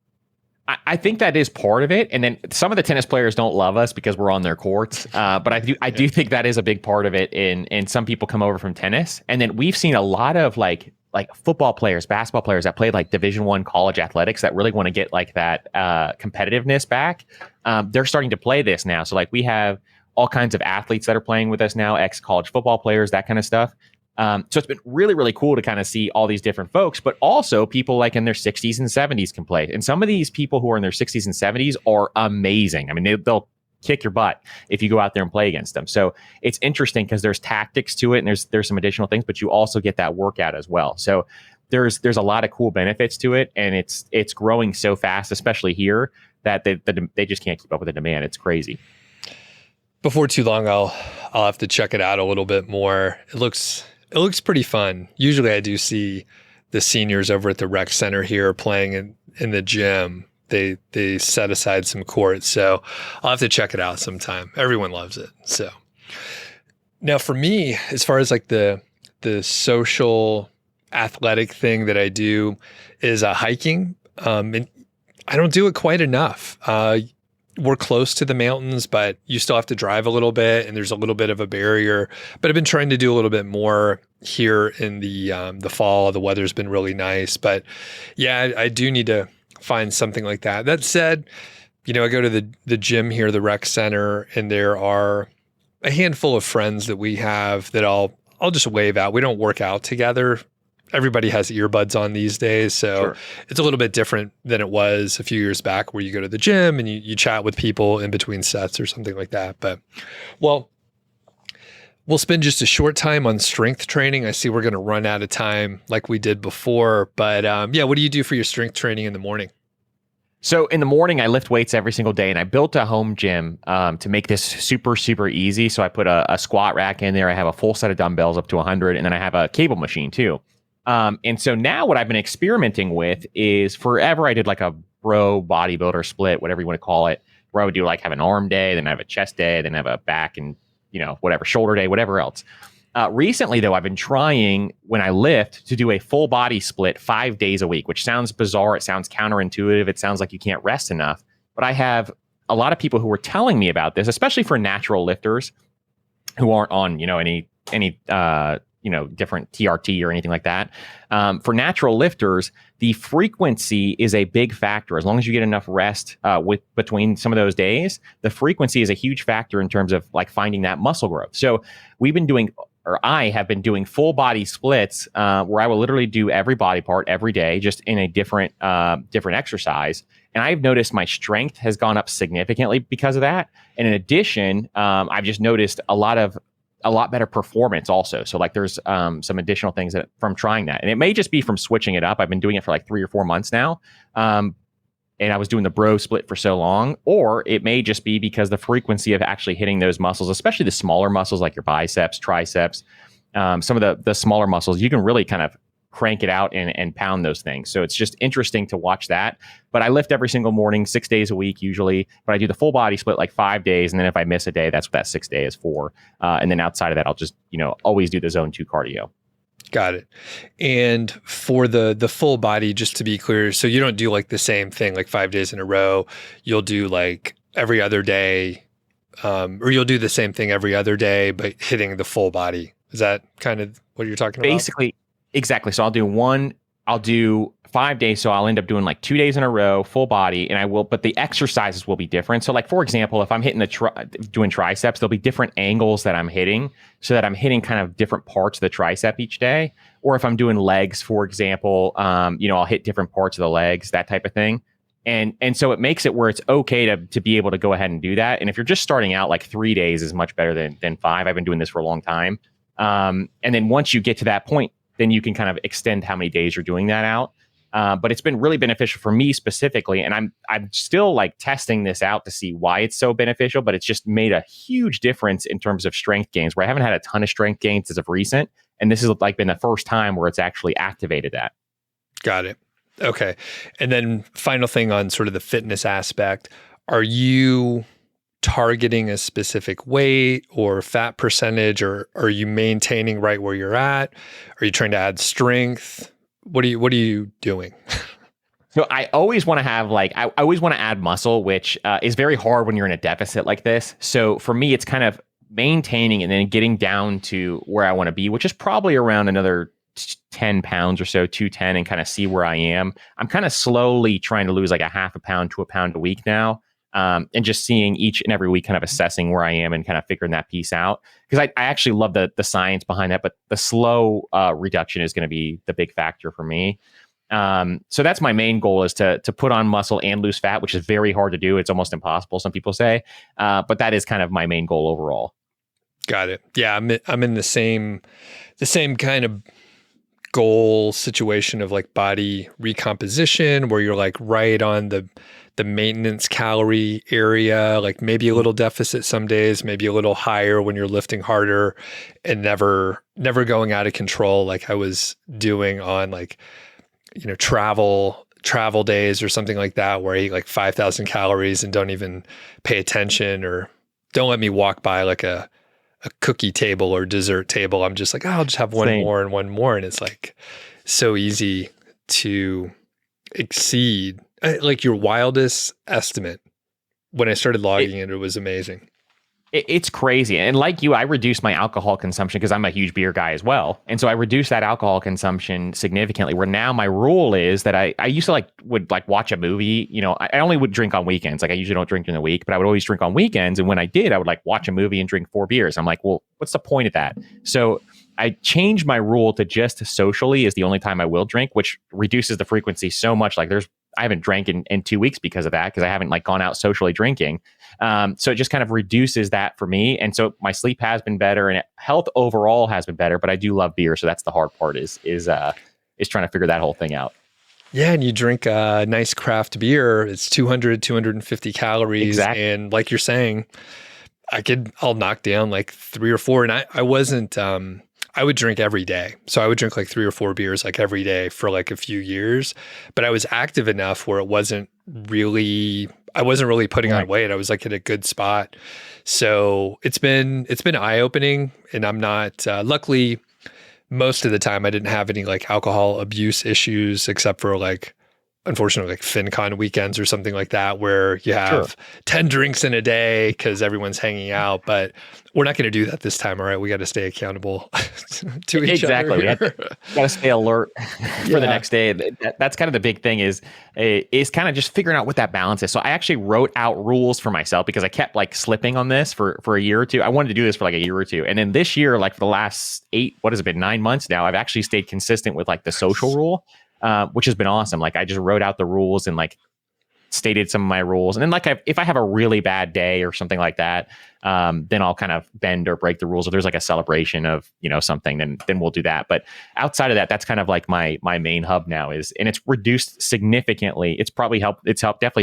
I think that is part of it. And then some of the tennis players don't love us because we're on their courts. But I do think that is a big part of it. And some people come over from tennis. And then we've seen a lot of like football players, basketball players that played like Division I college athletics that really want to get like that competitiveness back. They're starting to play this now. So like we have all kinds of athletes that are playing with us now, ex-college football players, that kind of stuff. So it's been really, really cool to kind of see all these different folks, but also people like in their 60s and 70s can play. And some of these people who are in their 60s and 70s are amazing. I mean, they'll kick your butt if you go out there and play against them. So it's interesting because there's tactics to it, and there's some additional things, but you also get that workout as well. So there's a lot of cool benefits to it, and it's growing so fast, especially here, that they just can't keep up with the demand. It's crazy. Before too long, I'll have to check it out a little bit more. It looks pretty fun. Usually I do see the seniors over at the rec center here playing in the gym. They set aside some courts. So I'll have to check it out sometime. Everyone loves it. So now for me, as far as like the social athletic thing that I do is hiking. And I don't do it quite enough. We're close to the mountains, but you still have to drive a little bit, and there's a little bit of a barrier. But I've been trying to do a little bit more here in the fall. The weather's been really nice, but yeah, I do need to find something like that. That said, I go to the gym here, the rec center, and there are a handful of friends that we have that I'll just wave out. We don't work out together. Everybody has earbuds on these days. So sure. It's a little bit different than it was a few years back, where you go to the gym and you chat with people in between sets or something like that. But, well, we'll spend just a short time on strength training. I see we're going to run out of time like we did before. But yeah, what do you do for your strength training in the morning? So in the morning, I lift weights every single day, and I built a home gym to make this super, super easy. So I put a squat rack in there. I have a full set of dumbbells up to 100, and then I have a cable machine too. And so now what I've been experimenting with is, forever I did like a bro bodybuilder split, whatever you want to call it, where I would do like have an arm day, then I have a chest day, then I have a back and, whatever, shoulder day, whatever else. Recently though, I've been trying, when I lift, to do a full body split 5 days a week, which sounds bizarre. It sounds counterintuitive. It sounds like you can't rest enough, but I have a lot of people who were telling me about this, especially for natural lifters who aren't on, any different TRT or anything like that. For natural lifters, the frequency is a big factor. As long as you get enough rest between some of those days, the frequency is a huge factor in terms of like finding that muscle growth. So I have been doing full body splits where I will literally do every body part every day, just in a different exercise. And I've noticed my strength has gone up significantly because of that. And in addition, I've just noticed a lot better performance also. So like there's some additional things that from trying that. And it may just be from switching it up. I've been doing it for like 3 or 4 months now. And I was doing the bro split for so long, or it may just be because the frequency of actually hitting those muscles, especially the smaller muscles like your biceps, triceps, some of the smaller muscles, you can really kind of crank it out and pound those things. So it's just interesting to watch that. But I lift every single morning, 6 days a week usually, but I do the full body split like 5 days. And then if I miss a day, that's what that 6 day is for. And then outside of that, I'll just, always do the zone 2 cardio. Got it. And for the full body, just to be clear, so you don't do like the same thing like 5 days in a row. You'll do like every other day, or you'll do the same thing every other day, but hitting the full body. Is that kind of what you're talking about? Basically, exactly. So I'll do 5 days. So I'll end up doing like 2 days in a row, full body, but the exercises will be different. So like, for example, if I'm hitting doing triceps, there'll be different angles that I'm hitting so that I'm hitting kind of different parts of the tricep each day. Or if I'm doing legs, for example, I'll hit different parts of the legs, that type of thing. And so it makes it where it's okay to be able to go ahead and do that. And if you're just starting out, like 3 days is much better than 5. I've been doing this for a long time. And then once you get to that point, then you can kind of extend how many days you're doing that out. But it's been really beneficial for me specifically. And I'm still like testing this out to see why it's so beneficial, but it's just made a huge difference in terms of strength gains, where I haven't had a ton of strength gains as of recent. And this has like been the first time where it's actually activated that. Got it. Okay. And then final thing on sort of the fitness aspect, are you targeting a specific weight or fat percentage, or are you maintaining right where you're at? Are you trying to add strength? What are you doing? So I always want to have I always want to add muscle, which is very hard when you're in a deficit like this. So for me, it's kind of maintaining and then getting down to where I want to be, which is probably around another 10 pounds or so, 210, and kind of see where I am. I'm kind of slowly trying to lose like a half a pound to a pound a week now. And just seeing each and every week, kind of assessing where I am and kind of figuring that piece out. Because I actually love the science behind that, but the slow reduction is going to be the big factor for me. So that's my main goal, is to put on muscle and lose fat, which is very hard to do. It's almost impossible, some people say. But that is kind of my main goal overall. Got it. Yeah, I'm in the same kind of goal situation of like body recomposition, where you're like right on the maintenance calorie area, like maybe a little deficit some days, maybe a little higher when you're lifting harder, and never going out of control like I was doing on like, travel days or something like that, where I eat like 5,000 calories and don't even pay attention, or don't let me walk by like a cookie table or dessert table. I'm just like, I'll just have one more and one more. And it's like so easy to exceed like your wildest estimate. When I started logging it was amazing. It's crazy. And like you, I reduced my alcohol consumption because I'm a huge beer guy as well. And so I reduced that alcohol consumption significantly, where now my rule is that I used to would watch a movie. I only would drink on weekends. Like, I usually don't drink during the week, but I would always drink on weekends. And when I did, I would watch a movie and drink 4 beers. I'm like, well, what's the point of that? So I changed my rule to just socially is the only time I will drink, which reduces the frequency so much. Like I haven't drank in 2 weeks because of that, because I haven't gone out socially drinking. So it just kind of reduces that for me. And so my sleep has been better, and health overall has been better, but I do love beer. So that's the hard part is trying to figure that whole thing out. Yeah. And you drink a nice craft beer. It's 250 calories. Exactly. And like you're saying, I'll knock down like 3 or 4. And I wasn't, I would drink every day. So I would drink like 3 or 4 beers like every day for like a few years, but I was active enough where I wasn't really putting on weight. I was like in a good spot. So it's been eye-opening, and I'm not, luckily most of the time I didn't have any like alcohol abuse issues, except for like, unfortunately, like FinCon weekends or something like that, where you have 10 drinks in a day because everyone's hanging out. But we're not going to do that this time. All right. We got to stay accountable to each other. We got to stay alert for the next day. That's kind of the big thing is kind of just figuring out what that balance is. So I actually wrote out rules for myself, because I kept slipping on this for a year or two. I wanted to do this for like a year or two. And then this year, for the last 9 months now, I've actually stayed consistent with the social rule. Which has been awesome. I just wrote out the rules and stated some of my rules. And then if I have a really bad day or something like that, then I'll kind of bend or break the rules. If there's a celebration of, something, then we'll do that. But outside of that, that's kind of my main hub now and it's reduced significantly. It's definitely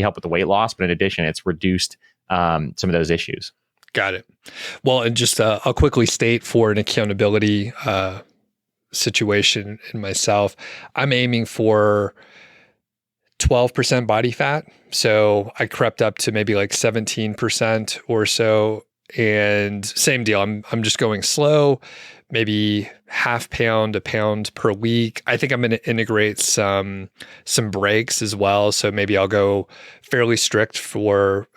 helped with the weight loss, but in addition, it's reduced some of those issues. Got it. Well, and just I'll quickly state for an accountability situation in myself, I'm aiming for 12% body fat. So I crept up to maybe 17% or so. And same deal. I'm just going slow, maybe half pound, a pound per week. I think I'm going to integrate some breaks as well. So maybe I'll go fairly strict for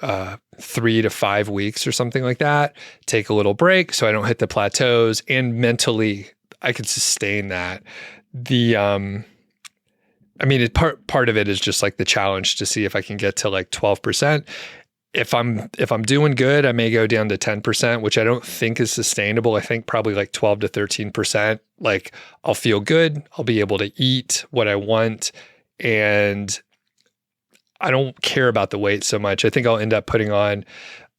3 to 5 weeks or something like that. Take a little break so I don't hit the plateaus, and mentally I could sustain that. Part of it is just like the challenge to see if I can get to like 12%. If I'm doing good, I may go down to 10%, which I don't think is sustainable. I think probably like 12 to 13%. Like I'll feel good. I'll be able to eat what I want. And I don't care about the weight so much. I think I'll end up putting on,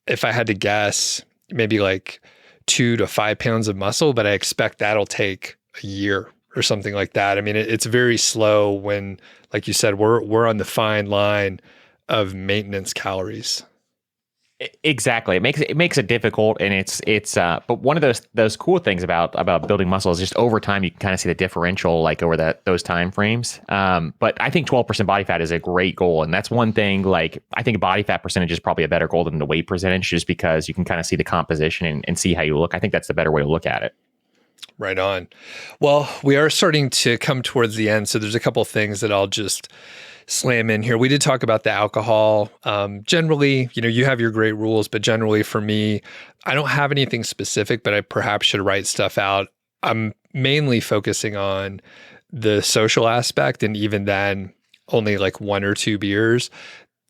if I had to guess, maybe like 2 to 5 pounds of muscle, but I expect that'll take a year or something like that. I mean, it's very slow when, like you said, we're on the fine line of maintenance calories. Exactly. It makes it difficult, and it's but one of those cool things about building muscle is just over time you can kind of see the differential like over those time frames. But I think 12% body fat is a great goal, and that's one thing. Like I think body fat percentage is probably a better goal than the weight percentage, just because you can kind of see the composition and see how you look. I think that's the better way to look at it. Right on. Well, we are starting to come towards the end, so there's a couple of things that I'll just slam in here. We did talk about the alcohol. Generally, you have your great rules, but generally for me, I don't have anything specific, but I perhaps should write stuff out. I'm mainly focusing on the social aspect, and even then, only like 1 or 2 beers.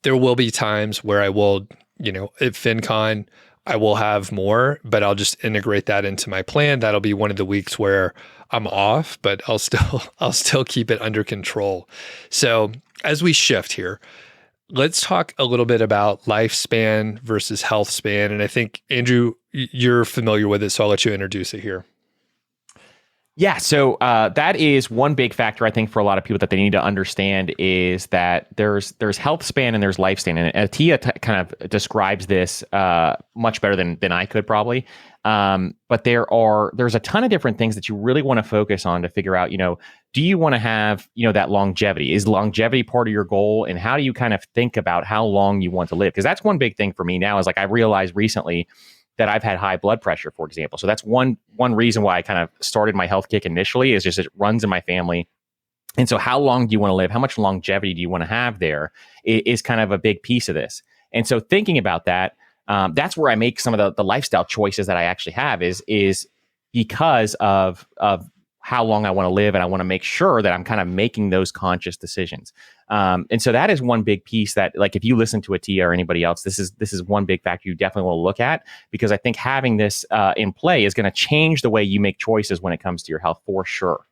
There will be times where I will, at FinCon, I will have more, but I'll just integrate that into my plan. That'll be one of the weeks where I'm off, but I'll still keep it under control. So as we shift here, let's talk a little bit about lifespan versus healthspan. And I think, Andrew, you're familiar with it, so I'll let you introduce it here. Yeah, so that is one big factor I think for a lot of people that they need to understand is that there's health span and there's lifespan, and Atia kind of describes this much better than I could probably. But there's a ton of different things that you really want to focus on to figure out, do you want to have, that longevity? Is longevity part of your goal? And how do you kind of think about how long you want to live? Because that's one big thing for me now is like I realized recently that I've had high blood pressure, for example. So that's one reason why I kind of started my health kick initially is just it runs in my family. And so how long do you want to live? How much longevity do you want to have there is kind of a big piece of this. And so thinking about that, that's where I make some of the lifestyle choices that I actually have is because of how long I want to live. And I want to make sure that I'm kind of making those conscious decisions. And so that is one big piece that, like, if you listen to Atia or anybody else, this is one big factor you definitely want to look at, because I think having this in play is going to change the way you make choices when it comes to your health for sure.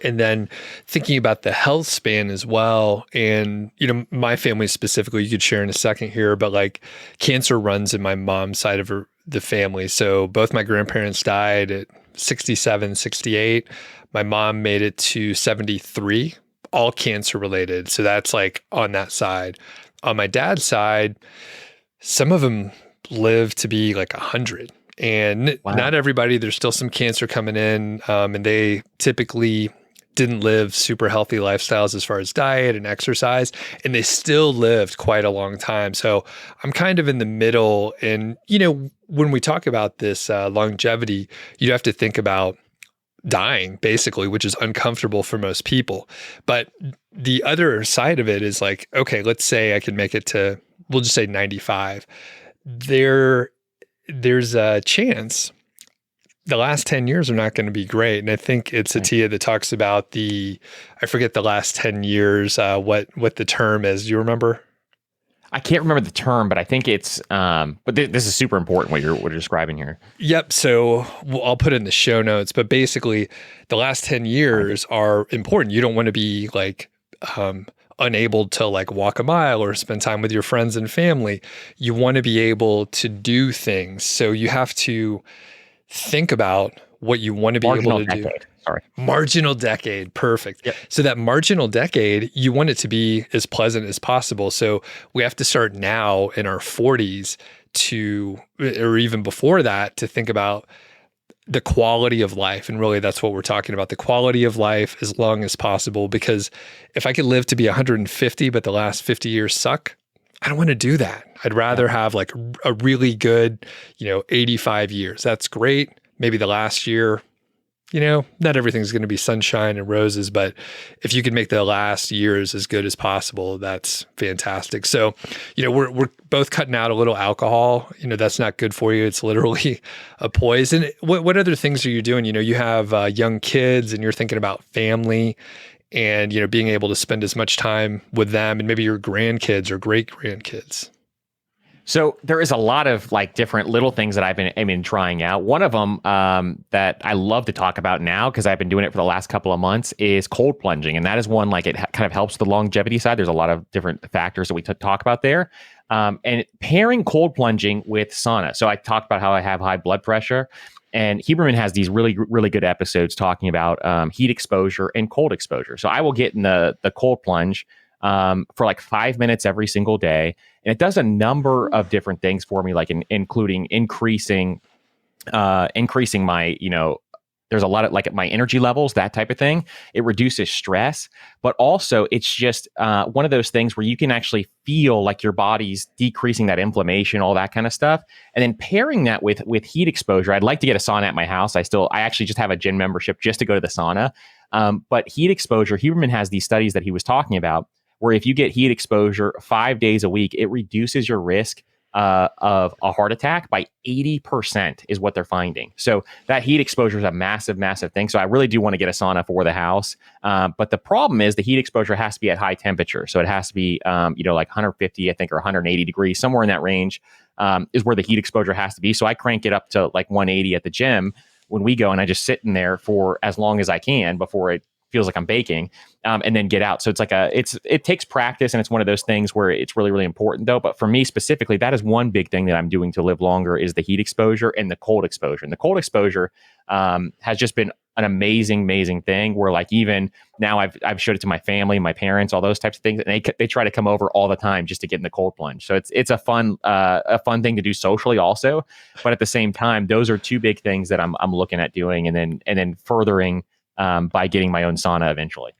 And then thinking about the health span as well. And, my family specifically, you could share in a second here, but like cancer runs in my mom's side of the family. So both my grandparents died at 67, 68. My mom made it to 73, all cancer related. So that's like on that side. On my dad's side, some of them live to be like 100. And wow. Not everybody, there's still some cancer coming in, and they typically didn't live super healthy lifestyles as far as diet and exercise, and they still lived quite a long time. So I'm kind of in the middle. And, when we talk about this longevity, you have to think about dying basically, which is uncomfortable for most people. But the other side of it is like, okay, let's say I can make it to, we'll just say 95. There's a chance the last 10 years are not going to be great. And I think it's Atia that talks about I forget the last 10 years, what the term is. Do you remember? I can't remember the term, but I think it's, but this is super important what you're describing here. Yep. So I'll put it in the show notes, but basically the last 10 years are important. You don't want to be like, unable to like walk a mile or spend time with your friends and family. You want to be able to do things. So you have to think about what you want to be able to do. Marginal decade. Perfect. Yep. So that marginal decade, you want it to be as pleasant as possible. So we have to start now in our 40s or even before that, to think about the quality of life. And really that's what we're talking about, the quality of life as long as possible. Because if I could live to be 150, but the last 50 years suck, I don't want to do that. I'd rather have like a really good, 85 years. That's great. Maybe the last year, not everything's going to be sunshine and roses, but if you can make the last years as good as possible, that's fantastic. So, we're both cutting out a little alcohol. That's not good for you. It's literally a poison. What other things are you doing? You have young kids and you're thinking about family and, being able to spend as much time with them and maybe your grandkids or great grandkids. So there is a lot of like different little things that I've been trying out. One of them that I love to talk about now because I've been doing it for the last couple of months is cold plunging, and that is one like it kind of helps the longevity side. There's a lot of different factors that we talk about there, and pairing cold plunging with sauna. So I talked about how I have high blood pressure, and Huberman has these really really good episodes talking about heat exposure and cold exposure. So I will get in the cold plunge for like 5 minutes every single day. And it does a number of different things for me, like including increasing my, there's a lot of like my energy levels, that type of thing. It reduces stress, but also it's just one of those things where you can actually feel like your body's decreasing that inflammation, all that kind of stuff. And then pairing that with heat exposure. I'd like to get a sauna at my house. I actually just have a gym membership just to go to the sauna. But heat exposure, Huberman has these studies that he was talking about, where if you get heat exposure 5 days a week, it reduces your risk of a heart attack by 80% is what they're finding. So that heat exposure is a massive, massive thing. So I really do want to get a sauna for the house. But the problem is the heat exposure has to be at high temperature. So it has to be, like 150, I think, or 180 degrees, somewhere in that range is where the heat exposure has to be. So I crank it up to like 180 at the gym when we go, and I just sit in there for as long as I can before it feels like I'm baking, and then get out. So it's like it takes practice, and it's one of those things where it's really, really important though. But for me specifically, that is one big thing that I'm doing to live longer is the heat exposure and the cold exposure. And the cold exposure has just been an amazing, amazing thing where like even now I've showed it to my family, my parents, all those types of things. And they try to come over all the time just to get in the cold plunge. So it's a fun thing to do socially also. But at the same time, those are two big things that I'm looking at doing and then furthering by getting my own sauna eventually.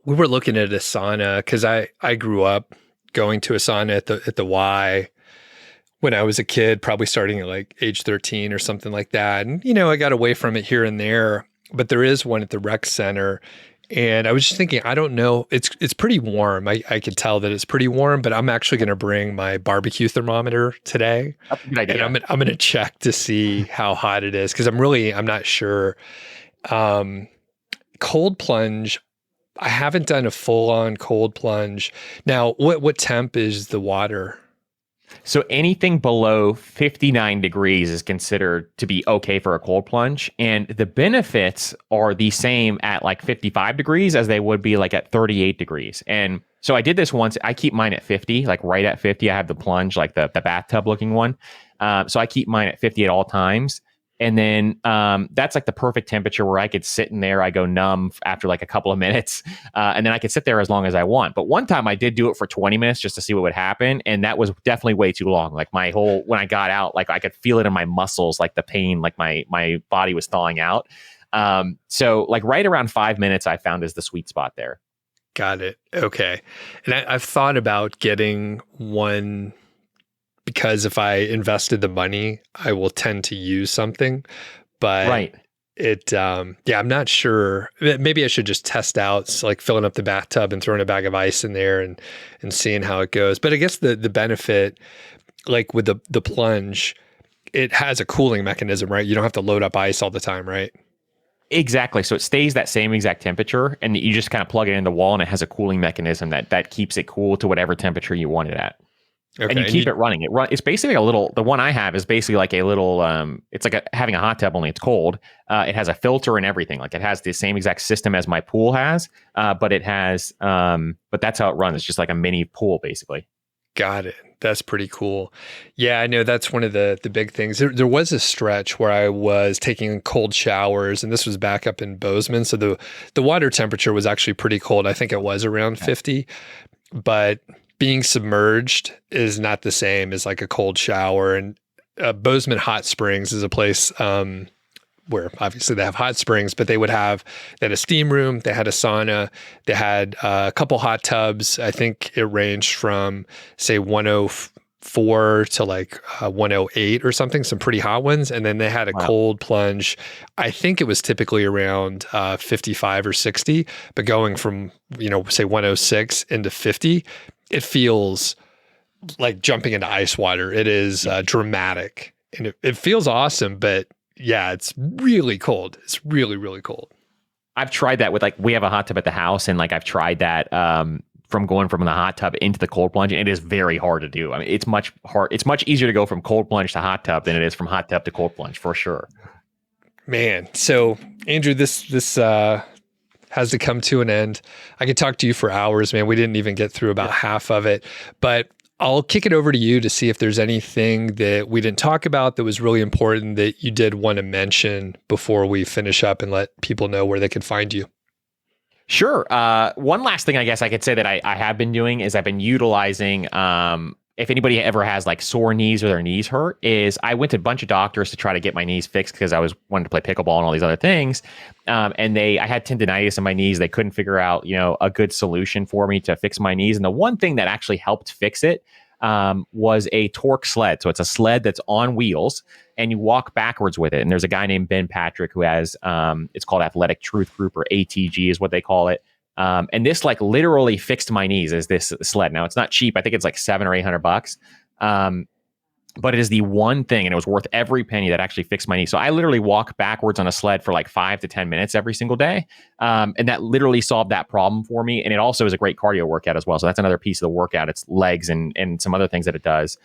We were looking at a sauna because I grew up going to a sauna at the Y when I was a kid, probably starting at like age 13 or something like that. And, I got away from it here and there, but there is one at the rec center. And I was just thinking, I don't know, it's pretty warm. I could tell that it's pretty warm, but I'm actually going to bring my barbecue thermometer today. That's a good idea. And I'm going to check to see how hot it is because I'm not sure. Cold plunge, I haven't done a full-on cold plunge. Now, what temp is the water? So anything below 59 degrees is considered to be okay for a cold plunge. And the benefits are the same at like 55 degrees as they would be like at 38 degrees. And so I did this once. I keep mine at 50, like right at 50. I have the plunge, like the bathtub looking one. So I keep mine at 50 at all times. And then that's like the perfect temperature where I could sit in there. I go numb after like a couple of minutes. And then I could sit there as long as I want. But one time I did do it for 20 minutes just to see what would happen. And that was definitely way too long. Like when I got out, like I could feel it in my muscles, like the pain, like my body was thawing out. So like right around 5 minutes I found is the sweet spot there. Got it. Okay. And I've thought about getting one because if I invested the money, I will tend to use something, but right. I'm not sure. Maybe I should just test out, like filling up the bathtub and throwing a bag of ice in there and seeing how it goes. But I guess the benefit, like with the plunge, it has a cooling mechanism, right? You don't have to load up ice all the time, right? Exactly. So it stays that same exact temperature, and you just kind of plug it in the wall, and it has a cooling mechanism that keeps it cool to whatever temperature you want it at. Okay. And you keep it running. It's basically the one I have is basically like a little, it's like having a hot tub, only it's cold. It has a filter and everything. Like it has the same exact system as my pool has, but it has, but that's how it runs. It's just like a mini pool basically. Got it. That's pretty cool. Yeah, I know that's one of the big things. There was a stretch where I was taking cold showers, and this was back up in Bozeman. So the water temperature was actually pretty cold. I think it was around 50, but being submerged is not the same as like a cold shower. And Bozeman Hot Springs is a place where obviously they have hot springs, but they had a steam room, they had a sauna, they had a couple hot tubs. I think it ranged from say 104 to like 108 or something, some pretty hot ones. And then they had a cold plunge. I think it was typically around 55 or 60, but going from, say 106 into 50, it feels like jumping into ice water. It is dramatic and it feels awesome, but yeah, it's really cold. It's really, really cold. I've tried that with we have a hot tub at the house, and I've tried that from going from the hot tub into the cold plunge, and it is very hard to do. I mean, it's much easier to go from cold plunge to hot tub than it is from hot tub to cold plunge, for sure. Man, so Andrew, this has to come to an end. I could talk to you for hours, man. We didn't even get through about half of it, but I'll kick it over to you to see if there's anything that we didn't talk about that was really important that you did want to mention before we finish up and let people know where they can find you. Sure. One last thing I guess I could say that I have been doing is I've been utilizing, if anybody ever has sore knees or their knees hurt, is I went to a bunch of doctors to try to get my knees fixed because I wanted to play pickleball and all these other things. And I had tendonitis in my knees. They couldn't figure out, a good solution for me to fix my knees. And the one thing that actually helped fix it was a torque sled. So it's a sled that's on wheels and you walk backwards with it. And there's a guy named Ben Patrick who has, it's called Athletic Truth Group, or ATG is what they call it. And this literally fixed my knees as this sled. Now it's not cheap. I think it's $700 or $800. But it is the one thing, and it was worth every penny, that actually fixed my knee. So I literally walk backwards on a sled for 5 to 10 minutes every single day. And that literally solved that problem for me. And it also is a great cardio workout as well. So that's another piece of the workout. It's legs and some other things that it does.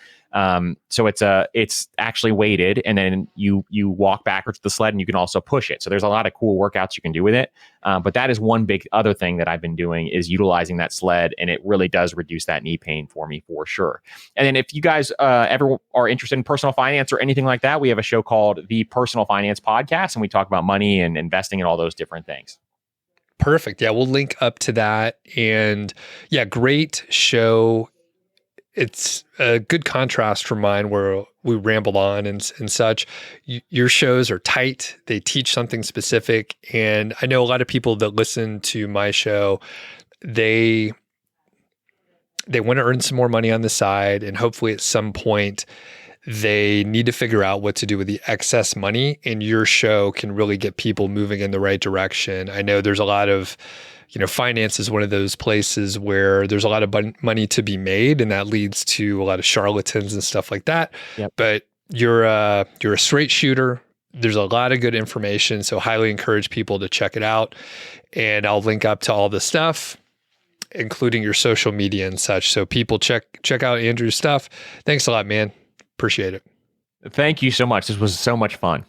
So it's actually weighted, and then you walk backwards to the sled, and you can also push it. So there's a lot of cool workouts you can do with it. But that is one big other thing that I've been doing, is utilizing that sled, and it really does reduce that knee pain for me, for sure. And then if you guys ever are interested in personal finance or anything like that, we have a show called the Personal Finance Podcast, and we talk about money and investing and all those different things. Perfect. Yeah, we'll link up to that. And yeah, great show. It's a good contrast from mine, where we ramble on and such. Your shows are tight. They teach something specific. And I know a lot of people that listen to my show, they want to earn some more money on the side. And hopefully at some point, they need to figure out what to do with the excess money. And your show can really get people moving in the right direction. I know there's a lot of, finance is one of those places where there's a lot of money to be made, and that leads to a lot of charlatans and stuff like that. Yep. But you're a straight shooter. There's a lot of good information, so highly encourage people to check it out. And I'll link up to all the stuff, including your social media and such. So people check out Andrew's stuff. Thanks a lot, man. Appreciate it. Thank you so much. This was so much fun.